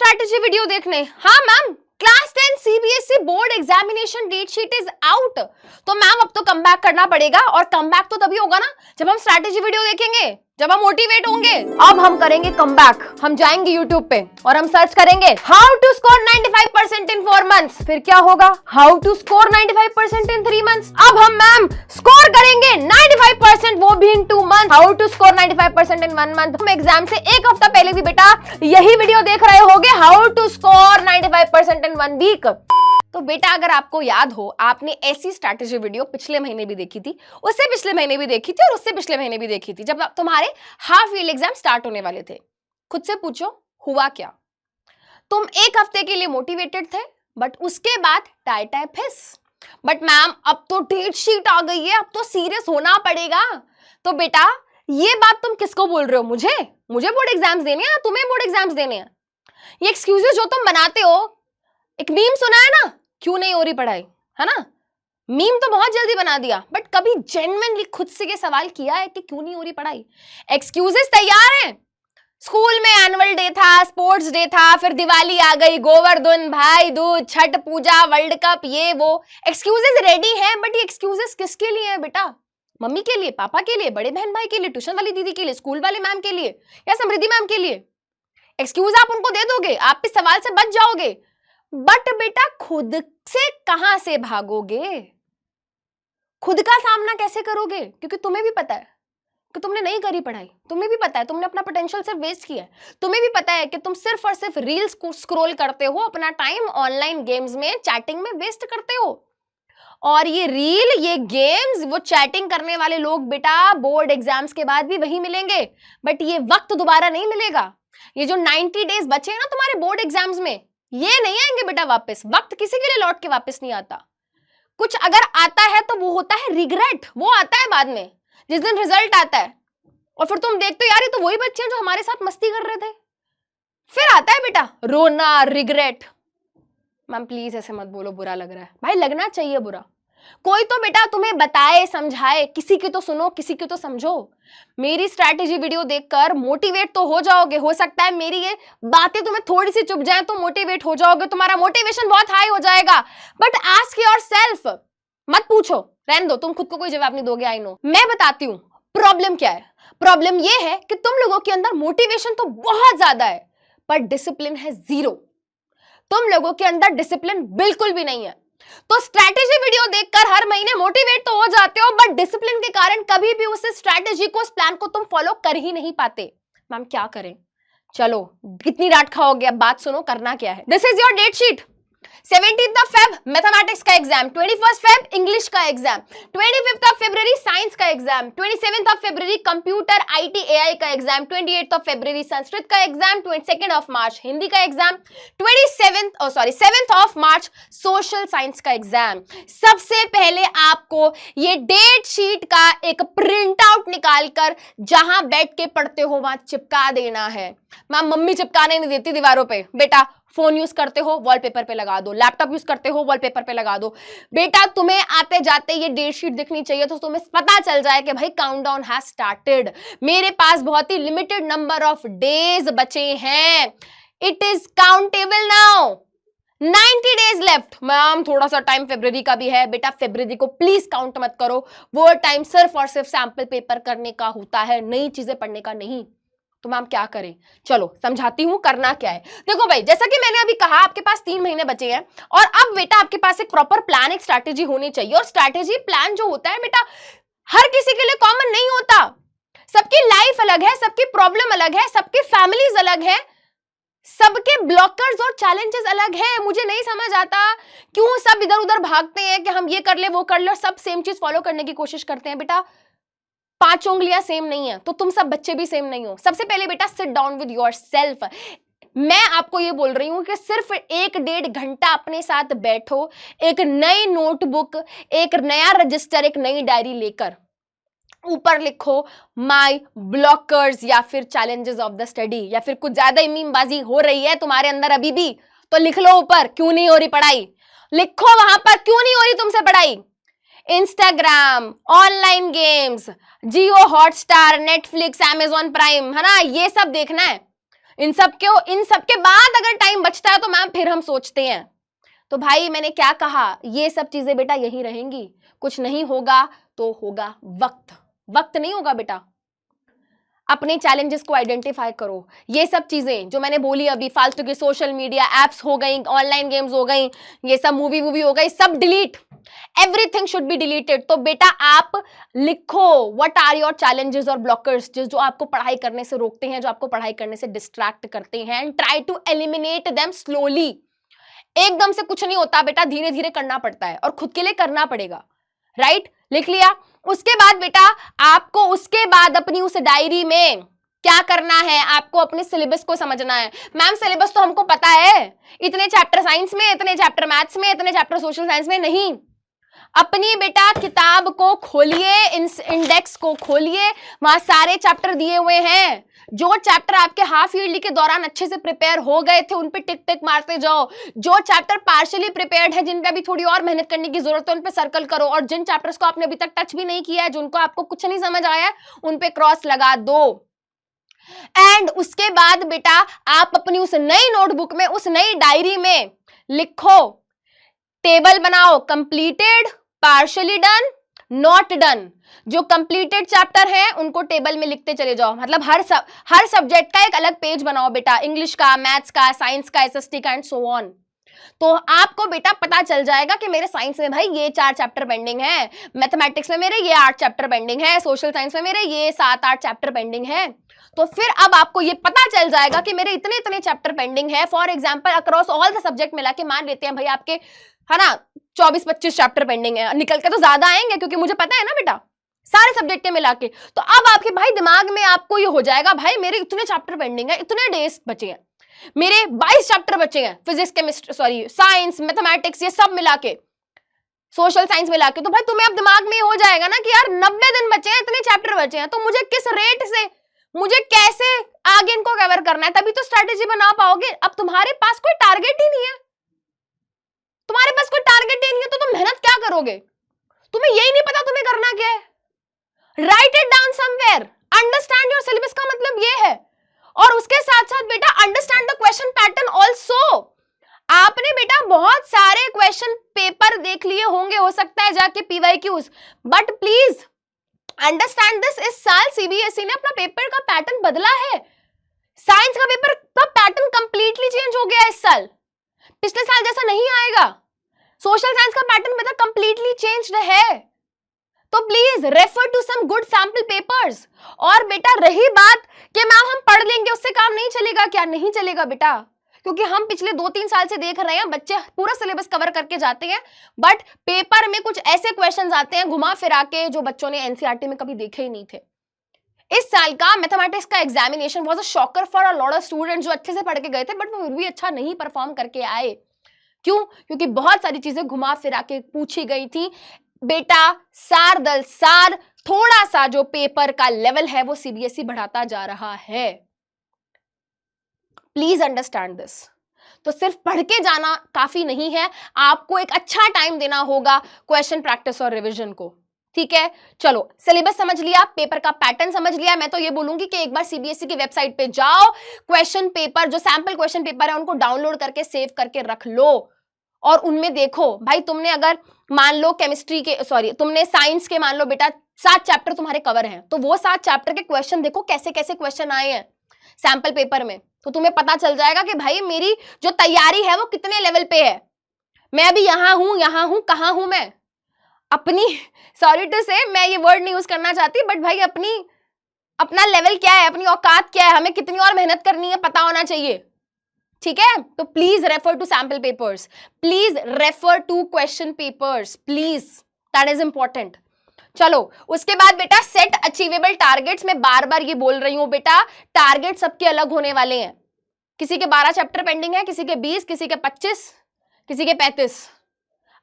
Strategy video देखने। हाँ ma'am, class 10 CBSE board examination date sheet is out. तो ma'am अब तो कम बैक करना पड़ेगा, और कम बैक तो तभी होगा ना जब हम स्ट्रैटेजी वीडियो देखेंगे, जब हम मोटिवेट होंगे। अब हम करेंगे कम बैक। हम जाएंगे यूट्यूब पे और हम सर्च करेंगे how to score 95% in 4 months. फिर क्या होगा? How to score 95% in 3 months. अब हम मैम स्कोर करेंगे 95%, वो भी in 2 month. How to score 95% in 1 month. हम एग्जाम से एक हफ्ता पहले भी बेटा यही वीडियो देख रहे होगे, how to score 95% in 1 week. तो बेटा अगर आपको याद हो, आपने ऐसी स्ट्रैटेजी वीडियो पिछले महीने भी देखी थी, उससे पिछले महीने भी देखी थी, और उससे पिछले महीने भी देखी थी, जब तुम्हारे हाफ ईयर एग्जाम स्टार्ट होने वाले थे। खुद से पूछो हुआ क्या? तुम एक हफ्ते के लिए मोटिवेटेड थे, बट उसके बाद टाई टाई फिस। बट मैम अब तो डेट शीट आ गई है, अब तो सीरियस होना पड़ेगा। तो बेटा ये बात तुम किसको बोल रहे हो? मुझे बोर्ड एग्जाम्स देने हैं, तुम्हें बोर्ड एग्जाम्स देने हैं? ये एक्सक्यूजेस जो तुम बनाते हो, एक मीम सुना है ना, क्यों नहीं हो रही पढ़ाई, है ना? मीम तो बहुत जल्दी बना दिया, बट कभी जेन्युइनली खुद से ये सवाल किया है कि क्यों नहीं हो रही पढ़ाई? एक्सक्यूजेस तैयार हैं। स्कूल में एनुअल डे था, स्पोर्ट्स डे था, फिर दिवाली आ गई, गोवर्धन, भाई दूज, छठ पूजा, वर्ल्ड कप, ये वो एक्सक्यूजेस रेडी हैं। बट ये एक्सक्यूजेस किसके लिए है बेटा? मम्मी के लिए, पापा के लिए, बड़े बहन भाई के लिए, ट्यूशन वाली दीदी के लिए, स्कूल वाले मैम के लिए, या समृद्धि मैम के लिए? एक्सक्यूज आप उनको दे दोगे, आप इस सवाल से बच जाओगे, बट बेटा खुद से कहां से भागोगे? खुद का सामना कैसे करोगे? क्योंकि तुम्हें भी पता है कि तुमने नहीं करी पढ़ाई, तुम्हें भी पता है तुमने अपना पोटेंशियल सिर्फ वेस्ट किया है, तुम्हें भी पता है कि तुम सिर्फ और सिर्फ रील्स को स्क्रॉल करते हो, अपना टाइम ऑनलाइन गेम्स में, चैटिंग में वेस्ट करते हो। और ये रील, ये गेम्स, वो चैटिंग करने वाले लोग बेटा बोर्ड एग्जाम्स के बाद भी वही मिलेंगे, बट ये वक्त दोबारा नहीं मिलेगा। ये जो 90 डेज बचे हैं ना तुम्हारे बोर्ड एग्जाम्स में, ये नहीं आएंगे बेटा वापस। वक्त किसी के लिए लौट के वापस नहीं आता। कुछ अगर आता है तो वो होता है रिग्रेट, वो आता है बाद में, जिस दिन रिजल्ट आता है, और फिर तुम देखते हो यार ये तो वही बच्चे हैं जो हमारे साथ मस्ती कर रहे थे। फिर आता है बेटा रोना, रिग्रेट। मैम प्लीज ऐसे मत बोलो, बुरा लग रहा है। भाई लगना चाहिए बुरा। कोई तो बेटा तुम्हें बताए, समझाए, किसी की तो सुनो, किसी की तो समझो। मेरी स्ट्रैटेजी वीडियो देखकर मोटिवेट तो हो जाओगे, हो सकता है मेरी ये बातें तुम्हें थोड़ी सी चुभ जाए तो मोटिवेट हो जाओगे, तुम्हारा मोटिवेशन बहुत हाई हो जाएगा। बट आस्क योरसेल्फ, मत पूछो, रहने दो, तुम खुद को कोई जवाब नहीं दोगे, आई नो। मैं बताती हूँ प्रॉब्लम क्या है। प्रॉब्लम ये है कि तुम लोगों के अंदर मोटिवेशन तो बहुत ज्यादा है, पर डिसिप्लिन है जीरो। तुम लोगों के अंदर डिसिप्लिन बिल्कुल भी नहीं है। तो स्ट्रैटेजी वीडियो देखकर हर महीने मोटिवेट तो हो जाते हो, बट डिसिप्लिन के कारण कभी भी उस स्ट्रैटेजी को, उस प्लान को तुम फॉलो कर ही नहीं पाते। मैम क्या करें? चलो कितनी डांट खाओगे, अब बात सुनो, करना क्या है। This is your date sheet. 17th of Feb mathematics का एग्जाम, 21st फेब इंग्लिश का एग्जाम, 25th ऑफ फरवरी साइंस का एग्जाम, 27th ऑफ फरवरी कंप्यूटर आईटी एआई का एग्जाम, 28th ऑफ फरवरी संस्कृत का exam, 22nd of March Hindi का exam, 7th of March social science का एग्जाम। सबसे पहले आपको ये डेट शीट का एक प्रिंट आउट निकालकर जहां बैठ के पढ़ते हो वहां चिपका देना है। मैम मम्मी चिपकाने नहीं देती दीवारों पे। बेटा फोन यूज करते हो, वॉलपेपर पे लगा दो, लैपटॉप यूज करते हो, वॉलपेपर पे लगा दो। बेटा तुम्हें आते जाते ये डेट शीट दिखनी चाहिए, तो तुम्हें पता चल जाए कि भाई काउंटडाउन हैज स्टार्टेड। मेरे पास बहुत ही लिमिटेड नंबर ऑफ डेज बचे हैं। It is countable now. 90 days left. Ma'am थोड़ा सा टाइम फरवरी का भी है। बेटा फरवरी को प्लीज काउंट मत करो, वो टाइम सिर्फ और सिर्फ सैंपल पेपर करने का होता है, नई चीजें पढ़ने का नहीं। तो मैम क्या करें? चलो समझाती हूं करना क्या है। देखो भाई, जैसा कि मैंने अभी कहा, आपके पास 3 महीने बचे हैं, और अब बेटा आपके पास एक प्रॉपर प्लान, एक स्ट्रैटेजी होनी चाहिए। और स्ट्रैटेजी प्लान जो होता है बेटा, हर किसी के लिए कॉमन नहीं होता। सबकी लाइफ अलग है, सबकी प्रॉब्लम अलग है, सबकी फैमिलीज अलग है, सबके ब्लॉकर्स और चैलेंजेस अलग हैं। मुझे नहीं समझ आता क्यों सब इधर उधर भागते हैं कि हम ये कर ले, वो कर ले, और सब सेम चीज फॉलो करने की कोशिश करते हैं। बेटा 5 उंगलियां सेम नहीं है, तो तुम सब बच्चे भी सेम नहीं हो। सबसे पहले बेटा सिट डाउन विद योरसेल्फ। मैं आपको ये बोल रही हूं कि सिर्फ 1-1.5 घंटा अपने साथ बैठो, एक नई नोटबुक, एक नया रजिस्टर, एक नई डायरी लेकर ऊपर लिखो माय ब्लॉकर्स या फिर चैलेंजेस ऑफ द स्टडी, या फिर कुछ ज्यादा मीमबाजी हो रही है तुम्हारे अंदर अभी भी तो लिख लो ऊपर क्यों नहीं हो रही पढ़ाई। लिखो वहां पर क्यों नहीं हो रही तुमसे पढ़ाई। इंस्टाग्राम, ऑनलाइन गेम्स, जियो हॉटस्टार, नेटफ्लिक्स, अमेजॉन प्राइम, है ना, ये सब देखना है। इन सब के बाद अगर टाइम बचता है तो मैम फिर हम सोचते हैं। तो भाई मैंने क्या कहा, ये सब चीजें बेटा यही रहेंगी, कुछ नहीं होगा तो होगा वक्त, वक्त नहीं होगा बेटा। अपने चैलेंजेस को आइडेंटिफाई करो। ये सब चीजें जो मैंने बोली अभी, फालतू की सोशल मीडिया एप्स हो गई, ऑनलाइन गेम्स हो गई, ये सब मूवी हो गई, सब delete, everything should be deleted. तो बेटा आप लिखो व्हाट आर योर चैलेंजेस और ब्लॉकर्स, जो आपको पढ़ाई करने से रोकते हैं, जो आपको पढ़ाई करने से डिस्ट्रैक्ट करते हैं, and try to eliminate them slowly. एकदम से कुछ नहीं होता बेटा, धीरे धीरे करना पड़ता है और खुद के लिए करना पड़ेगा, राइट? लिख लिया। उसके बाद बेटा आपको उसके बाद अपनी उस डायरी में क्या करना है, आपको अपने सिलेबस को समझना है। मैम सिलेबस तो हमको पता है, इतने चैप्टर साइंस में, इतने चैप्टर मैथ्स में, इतने चैप्टर सोशल साइंस में, नहीं। अपनी बेटा किताब को खोलिए, इंडेक्स को खोलिए, वहां सारे चैप्टर दिए हुए हैं। जो चैप्टर आपके हाफ ईयरली के दौरान अच्छे से प्रिपेयर हो गए थे उन पे टिक टिक मारते जाओ। जो चैप्टर पार्शियली प्रिपेयर्ड है, जिन पे अभी थोड़ी और मेहनत करने की जरूरत है, उन पे सर्कल करो। और जिन चैप्टर्स को आपने अभी तक टच भी नहीं किया है, जिनको आपको कुछ नहीं समझ आया है, उन पे क्रॉस लगा दो। एंड उसके बाद बेटा आप अपनी उस नई नोटबुक में, उस नई डायरी में लिखो, टेबल बनाओ, completed, partially done, not done. जो कंप्लीटेड चैप्टर है उनको टेबल में लिखते चले जाओ। मतलब हर सब्जेक्ट का एक अलग पेज बनाओ बेटा, इंग्लिश का, मैथ्स का, साइंस का, एसएसटी का एंड सो ऑन। तो आपको बेटा पता चल जाएगा कि मेरे साइंस में भाई ये 4 चैप्टर पेंडिंग है, मैथमेटिक्स में मेरे ये 8 चैप्टर पेंडिंग है, सोशल साइंस में मेरे ये 7-8 चैप्टर पेंडिंग है। तो फिर अब आपको ये पता चल जाएगा कि मेरे इतने इतने चैप्टर पेंडिंग है। For example across all the subject मिला के मान लेते हैं भाई आपके, है ना, 24-25 चैप्टर पेंडिंग है। निकल के तो ज्यादा आएंगे क्योंकि मुझे पता है ना बेटा, सारे सब्जेक्ट के मिला के। तो अब आपके भाई दिमाग में आपको ये हो जाएगा, भाई मेरे इतने चैप्टर पेंडिंग है, इतने डेज बचे हैं, मेरे 22 चैप्टर बचे हैं, फिजिक्स, केमिस्ट्री, साइंस, मैथमेटिक्स, ये सब मिला के, सोशल साइंस मिला के। तो भाई तुम्हें अब दिमाग में हो जाएगा ना कि यार 90 दिन बचे हैं, इतने चैप्टर बचे हैं, तो मुझे किस रेट से, मुझे कैसे आगे इनको कवर करना है, तभी तो स्ट्रेटेजी बना पाओगे। अब तुम्हारे पास कोई टारगेट ही नहीं है, तुम्हारे पास कोई टारगेट ही नहीं है, तो तुम मेहनत क्या करोगे? तुम्हें यही नहीं पता तुम्हें करना क्या है। Right it down somewhere, understand your syllabus का मतलब ये है। और उसके साथ साथ बेटा understand the question pattern also. आपने बेटा बहुत सारे क्वेश्चन पेपर देख लिए होंगे, हो सकता है जाके PYQs, but please understand this, इस साल सीबीएसई ने अपना पेपर का पैटर्न बदला है। साइंस का पेपर का पैटर्न कंप्लीटली चेंज हो गया इस साल, पिछले साल जैसा नहीं आएगा। सोशल साइंस का पैटर्न बेटा कंप्लीटली चेंज्ड है। तो please refer to some good sample papers. और बेटा रही बात कि मैम हम पढ़ लेंगे उससे काम नहीं चलेगा, क्या नहीं चलेगा बेटा? क्योंकि हम पिछले 2-3 साल से देख रहे हैं बच्चे पूरा सिलेबस कवर करके जाते हैं, बट पेपर में कुछ ऐसे क्वेश्चंस आते हैं घुमा फिरा के जो बच्चों ने एनसीईआरटी में कभी देखे ही नहीं थे। इस साल का मैथमेटिक्स का examination was a shocker for a lot of students जो अच्छे से पढ़ के गए थे, बट वो फिर भी अच्छा नहीं परफॉर्म करके आए। क्यों? क्योंकि बहुत सारी चीजें घुमा फिरा के पूछी गई थी। बेटा सार दल सार, थोड़ा सा जो पेपर का लेवल है वो सीबीएसई बढ़ाता जा रहा है। Please understand this. तो सिर्फ पढ़ के जाना काफी नहीं है, आपको एक अच्छा टाइम देना होगा क्वेश्चन प्रैक्टिस और रिवीजन को। ठीक है, चलो सिलेबस समझ लिया, पेपर का पैटर्न समझ लिया। मैं तो ये बोलूंगी कि एक बार सीबीएसई की वेबसाइट पे जाओ, क्वेश्चन पेपर जो सैंपल क्वेश्चन पेपर है उनको डाउनलोड करके सेव करके रख लो और उनमें देखो। भाई तुमने अगर मान लो केमिस्ट्री के, सॉरी तुमने साइंस के मान लो बेटा 7 चैप्टर तुम्हारे कवर हैं, तो वो 7 चैप्टर के क्वेश्चन देखो कैसे कैसे क्वेश्चन आए हैं सैंपल पेपर में, तो तुम्हें पता चल जाएगा कि भाई मेरी जो तैयारी है वो कितने लेवल पे है। मैं अभी यहाँ हूं, कहाँ हूं मैं अपनी, सॉरी टू से मैं ये वर्ड नहीं यूज करना चाहती, बट भाई अपना लेवल क्या है, अपनी औकात क्या है, हमें कितनी और मेहनत करनी है पता होना चाहिए। ठीक है, तो please refer to sample papers, please refer to question papers, please, that is important. चलो उसके बाद बेटा सेट अचीवेबल टारगेट्स। मैं बार बार ये बोल रही हूं बेटा, टारगेट सबके अलग होने वाले हैं। किसी के 12 चैप्टर पेंडिंग है, किसी के 20, किसी के 25, किसी के 35।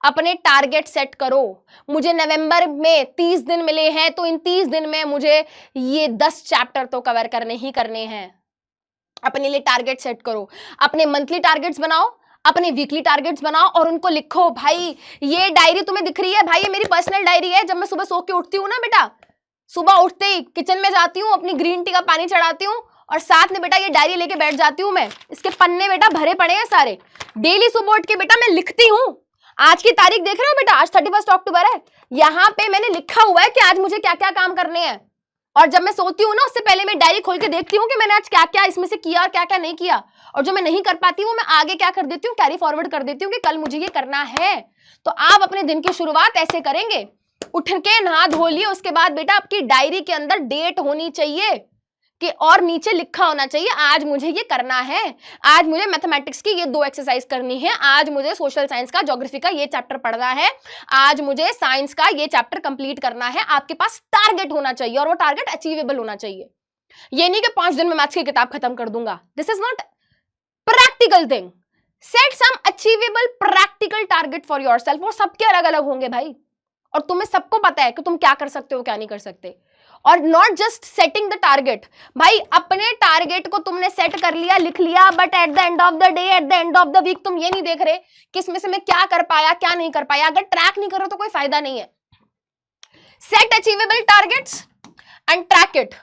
अपने टारगेट सेट करो। मुझे नवंबर में 30 दिन मिले हैं, तो इन 30 दिन में मुझे ये 10 चैप्टर तो कवर करने ही करने हैं। अपने लिए टारगेट सेट करो, अपने मंथली टारगेट्स बनाओ, अपने वीकली टारगेट्स बनाओ और उनको लिखो। भाई ये डायरी तुम्हें दिख रही है, भाई ये मेरी पर्सनल डायरी है। जब मैं सुबह सो के उठती हूँ ना बेटा, सुबह उठते ही किचन में जाती हूँ, अपनी ग्रीन टी का पानी चढ़ाती हूँ और साथ में बेटा ये डायरी लेके बैठ जाती हूँ मैं, इसके पन्ने बेटा भरे पड़े हैं सारे, डेली सुबह उठ के बेटा मैं लिखती हूँ। आज की तारीख देख रहे हो बेटा, आज 31 अक्टूबर है, यहाँ पे मैंने लिखा हुआ है कि आज मुझे क्या क्या काम करने हैं। और जब मैं सोती हूँ ना उससे पहले मैं डायरी खोल के देखती हूँ कि मैंने आज क्या क्या इसमें से किया और क्या क्या नहीं किया, और जो मैं नहीं कर पाती वो मैं आगे क्या कर देती हूँ, कैरी फॉरवर्ड कर देती हूँ कि कल मुझे ये करना है। तो आप अपने दिन की शुरुआत ऐसे करेंगे, उठ के नहा धो लिए, उसके बाद बेटा आपकी डायरी के अंदर डेट होनी चाहिए कि और नीचे लिखा होना चाहिए आज मुझे ये करना है, आज मुझे मैथमेटिक्स की ये 2 एक्सरसाइज करनी है, आज मुझे सोशल साइंस का ज्योग्राफी का ये चैप्टर पढ़ना है, आज मुझे साइंस का ये चैप्टर कंप्लीट करना है। आपके पास टारगेट होना चाहिए और वो टारगेट अचीवेबल होना चाहिए। ये नहीं कि 5 दिन में मैथ्स की किताब खत्म कर दूंगा, this is not practical thing. Set some achievable practical target for yourself. वो सबके अलग अलग होंगे भाई, और तुम्हें सबको पता है कि तुम क्या कर सकते हो क्या नहीं कर सकते। और not just setting the target, भाई अपने टारगेट को तुमने सेट कर लिया, लिख लिया, but at the end of the day, at the end of the week तुम ये नहीं देख रहे कि इसमें से मैं क्या कर पाया क्या नहीं कर पाया। अगर ट्रैक नहीं करो तो कोई फायदा नहीं है। Set achievable targets and track it.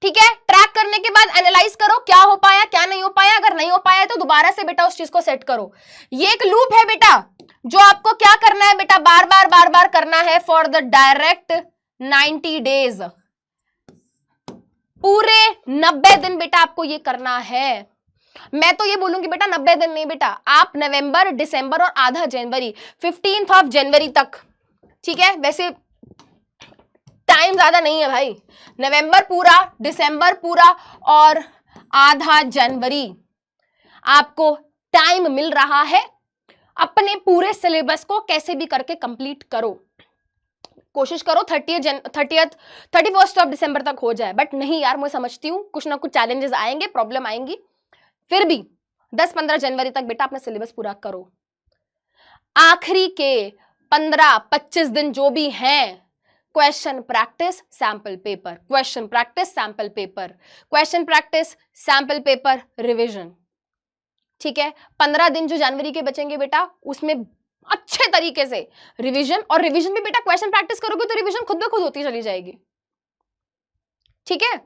ठीक है, ट्रैक करने के बाद एनालाइज करो क्या हो पाया क्या नहीं हो पाया, अगर नहीं हो पाया तो दोबारा से बेटा उस चीज को सेट करो। ये एक लूप है बेटा जो आपको क्या करना है बेटा, बार बार करना है फॉर द डायरेक्ट 90 डेज। पूरे 90 दिन बेटा आपको ये करना है। मैं तो ये बोलूंगी बेटा 90 दिन नहीं बेटा, आप नवंबर दिसंबर और आधा जनवरी 15 जनवरी तक, ठीक है, वैसे टाइम ज्यादा नहीं है भाई, नवंबर पूरा, दिसंबर पूरा और आधा जनवरी आपको टाइम मिल रहा है। अपने पूरे सिलेबस को कैसे भी करके कंप्लीट करो, कोशिश करो 31 दिसंबर तक हो जाए। बट नहीं यार, मैं समझती हूँ कुछ ना कुछ चैलेंजेस आएंगे, प्रॉब्लम आएंगी, फिर भी 10-15 जनवरी तक बेटा अपना सिलेबस पूरा करो। आखिरी के 15-25 दिन जो भी हैं, question practice sample paper, question practice sample paper, question practice sample paper, revision. ठीक है, 15 दिन जो जनवरी के बचेंगे बेटा उसमें अच्छे तरीके से रिवीजन, और रिवीजन भी बेटा क्वेश्चन प्रैक्टिस करोगे तो रिवीजन खुद ब खुद होती चली जाएगी। ठीक है,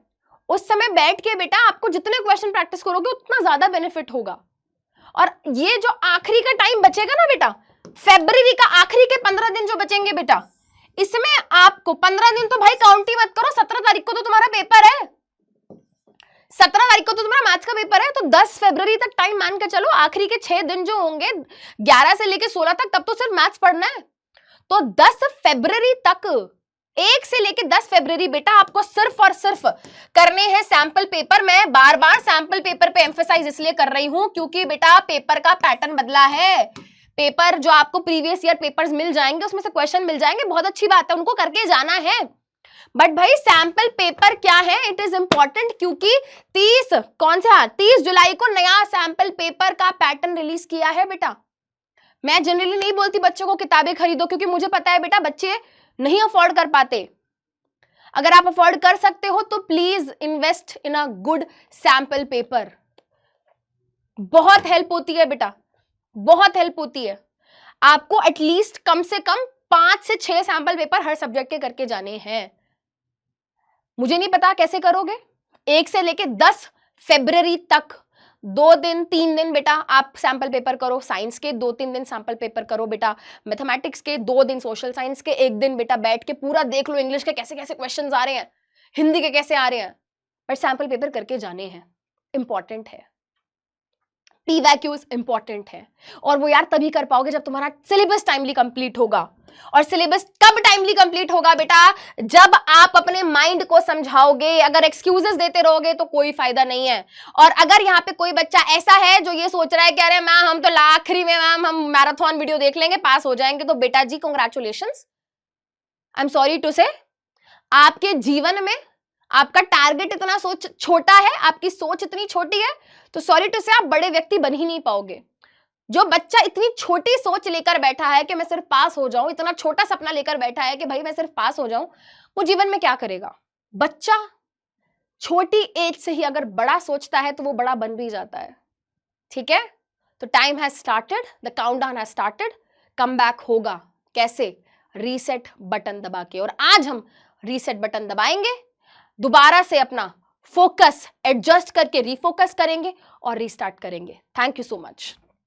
उस समय बैठ के बेटा आपको जितने क्वेश्चन प्रैक्टिस करोगे उतना ज्यादा बेनिफिट होगा। और ये जो आखिरी का टाइम बचेगा ना बेटा, फरवरी का आखिरी के 15 दिन जो बचेंगे बेटा, इसमें आपको 15 दिन तो भाई काउंट ही मत करो, 17 तारीख को तो तुम्हारा पेपर है, 17 तारीख को तो तुम्हारा मैथ्स का पेपर है, तो 10 फरवरी तक टाइम मान के चलो। आखिरी के 6 दिन जो होंगे 11 से लेके 16 तक, तब तो सिर्फ मैथ्स पढ़ना है। तो 10 फरवरी तक, 1 से लेके 10 फरवरी बेटा आपको सिर्फ और सिर्फ करने हैं सैंपल पेपर। मैं बार बार सैंपल पेपर पे एम्फेसाइज इसलिए कर रही हूं क्योंकि बेटा पेपर का पैटर्न बदला है। पेपर जो आपको प्रीवियस ईयर पेपर्स मिल जाएंगे उसमें से क्वेश्चन मिल जाएंगे, बहुत अच्छी बात है, उनको करके जाना है। बट भाई सैंपल पेपर क्या है, इट इज इंपॉर्टेंट, क्योंकि 30 जुलाई को नया सैंपल पेपर का पैटर्न रिलीज किया है बेटा। मैं जनरली नहीं बोलती बच्चों को किताबें खरीदो, क्योंकि मुझे पता है बेटा बच्चे नहीं अफोर्ड कर पाते। अगर आप अफोर्ड कर सकते हो तो please invest in a good sample paper. बहुत हेल्प होती है बेटा, बहुत हेल्प होती है। आपको एटलीस्ट कम से कम 5 से 6 सैंपल पेपर हर सब्जेक्ट के करके जाने हैं। मुझे नहीं पता कैसे करोगे। 1 से लेके 10 फरवरी तक 2 दिन 3 दिन बेटा आप सैंपल पेपर करो, साइंस के 2-3 दिन सैंपल पेपर करो बेटा, मैथमेटिक्स के 2 दिन, सोशल साइंस के 1 दिन बेटा बैठ के पूरा देख लो इंग्लिश के कैसे कैसे क्वेश्चंस आ रहे हैं, हिंदी के कैसे आ रहे हैं, पर सैंपल पेपर करके जाने हैं, इंपॉर्टेंट है। पीवैक्यूज इंपॉर्टेंट है, और वो यार तभी कर पाओगे जब तुम्हारा सिलेबस टाइमली कंप्लीट होगा। और सिलेबस कब टाइमली कंप्लीट होगा बेटा, जब आप अपने माइंड को समझाओगे। अगर एक्सक्यूजेस देते रहोगे तो कोई फायदा नहीं है। और अगर यहाँ पे कोई बच्चा ऐसा है जो ये सोच रहा है कि अरे मैम हम तो आखिरी में मैम हम मैराथन वीडियो देख लेंगे पास हो जाएंगे, तो बेटा जी congratulations, I am sorry to say, आपके जीवन में आपका टारगेट इतना छोटा है, आपकी सोच इतनी छोटी है, तो सॉरी टू से आप बड़े व्यक्ति बन ही नहीं पाओगे। जो बच्चा इतनी छोटी सोच लेकर बैठा है कि मैं सिर्फ पास हो जाऊं, इतना छोटा सपना लेकर बैठा है कि भाई मैं सिर्फ पास हो जाऊं, वो जीवन में क्या करेगा। बच्चा छोटी एज से ही अगर बड़ा सोचता है तो वो बड़ा बन भी जाता है। ठीक है, तो time has started, the countdown has started, come back होगा कैसे, रीसेट बटन दबा के। और आज हम रीसेट बटन दबाएंगे, दोबारा से अपना फोकस एडजस्ट करके रिफोकस करेंगे और रीस्टार्ट करेंगे। Thank you so much.